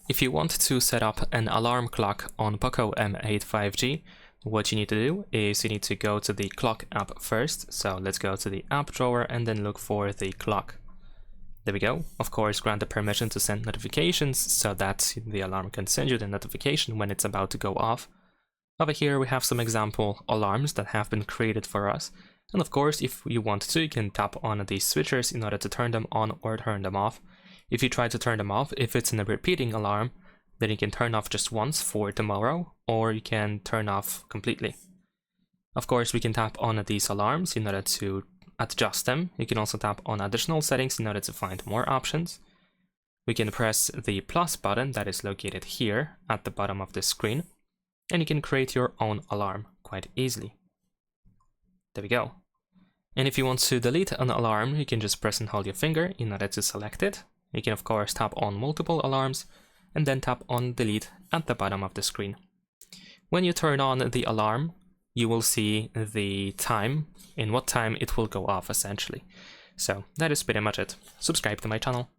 If you want to set up an alarm clock on POCO M8 5G, what you need to do is you need to go to the clock app first. So let's go to the app drawer and then look for the clock. There we go. Of course, grant the permission to send notifications so that the alarm can send you the notification when it's about to go off. Over here we have some example alarms that have been created for us. And of course, if you want to, you can tap on these switchers in order to turn them on or turn them off. If you try to turn them off, if it's in a repeating alarm, then you can turn off just once for tomorrow, or you can turn off completely. Of course, we can tap on these alarms in order to adjust them. You can also tap on additional settings in order to find more options. We can press the plus button that is located here at the bottom of the screen, and you can create your own alarm quite easily. There we go. And if you want to delete an alarm, you can just press and hold your finger in order to select it. You can of course tap on multiple alarms and then tap on delete at the bottom of the screen. When you turn on the alarm, you will see the time, in what time it will go off essentially. So that is pretty much it. Subscribe to my channel.